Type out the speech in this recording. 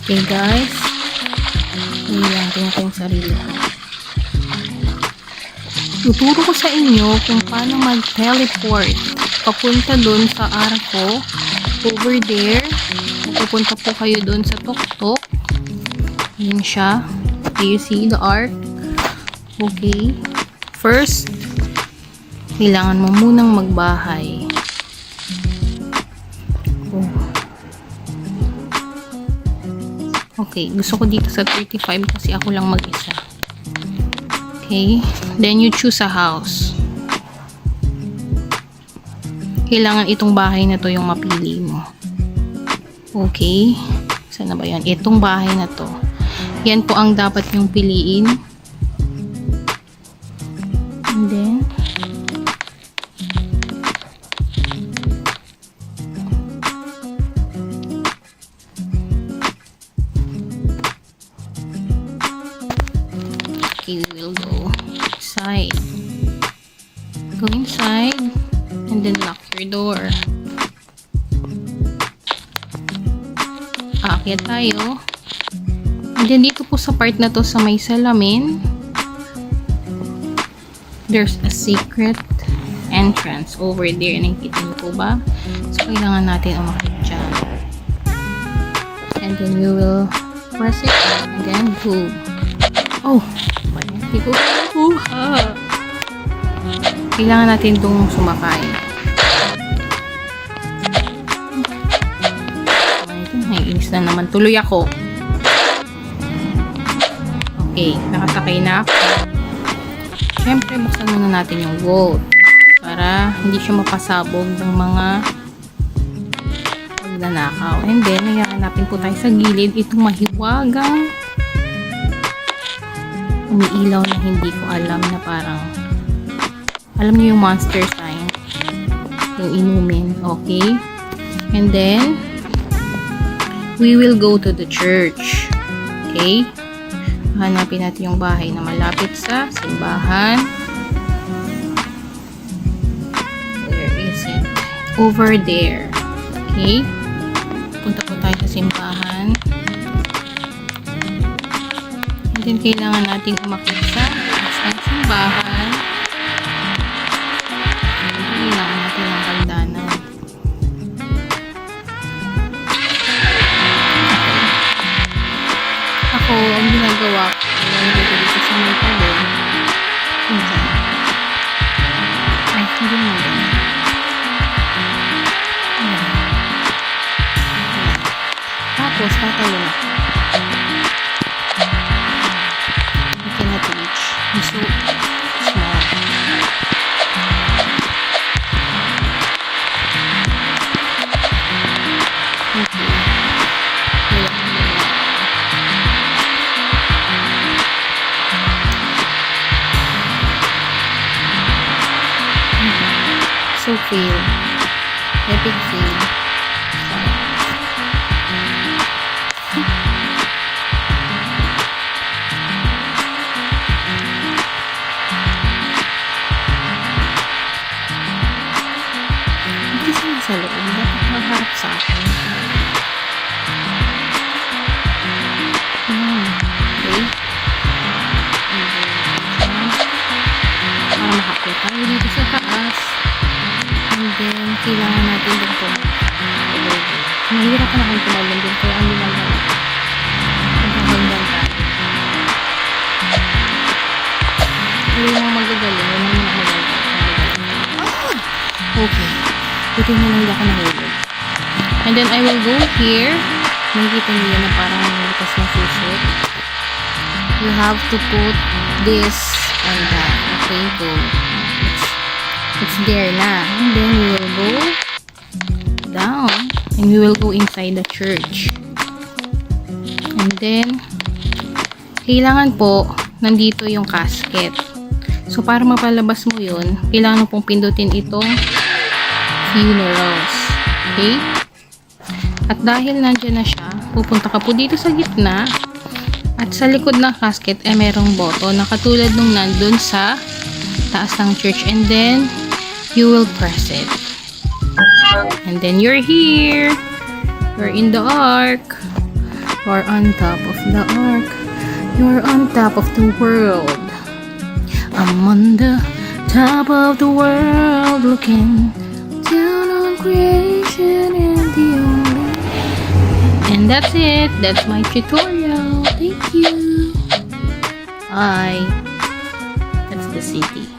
Okay guys, tingnan ko yung sarili ko. Tuturo ko sa inyo kung paano mag-teleport papunta dun sa arko. Over there, pupunta po kayo dun sa tuktok. Yun siya. Do you see the arc? Okay. First, kailangan mo munang magbahay. Oh. Okay, gusto ko dito sa 35 kasi ako lang mag-isa. Okay, then you choose a house. Kailangan itong bahay na to yung mapili mo. Okay, saan na ba yan? Itong bahay na to. Yan po ang dapat yung piliin. And then, okay, we will go inside. Go inside and then lock your door. Aakyat tayo. And then dito po sa part na to sa may salamin, there's a secret entrance over there. Nakikita niyo po ba? So kailangan natin umakyat dyan. And then you will press it and then go. Oh! Hindi ko kuha. Kailangan natin itong sumakay. Ito, naiinis na naman. Tuloy ako. Okay, nakasakay na ako. Siyempre, buksan muna natin yung vault para hindi siya mapasabog ng mga pagnanakaw. And then, nahanapin po tayo sa gilid itong mahiwagang umiilaw na hindi ko alam na parang alam niyo yung monster sign yung inumin. Okay, and then we will go to the church. Okay, hanapin natin yung bahay na malapit sa simbahan. Where is it? Over there. Okay, punta po tayo sa simbahan. Then, kailangan natin umakyat sa isang simbahan. Kailangan natin ng kaldanan. Ako, ang ginagawa ko, dito sa may talon. Minsan. Ay, hindi mo ganun. Tapos, tatalon ako. So small. Okay. So fail. Epic fail. Sa loob, dapat magharap sa akin. Okay. Para makakyat tayo dito sa taas. And then, kailangan natin din ito. Nahihirapan akong tumalon din, kaya ang ginagawa. Hanggang tayo. Hindi mo magagaling, hindi mo magagaling. Okay. Buti mo lang ako nahulog. And then I will go here. Nakikita niyo na parang nalitas na susi. You have to put this and that. Okay, go. It's there na. And then we will go down. And we will go inside the church. And then, kailangan po, nandito yung casket. So, para mapalabas mo yun, kailangan mo pong pindutin itong funerals. Okay? At dahil nandyan na siya, pupunta ka po dito sa gitna at sa likod ng casket ay merong boto na katulad nung nandun sa taas ng church, and then you will press it. And then you're here. You're in the ark. You're on top of the ark. You're on top of the world. I'm on the top of the world, looking down on creation and the only. And that's it. That's my tutorial. Thank you. Bye. That's the city.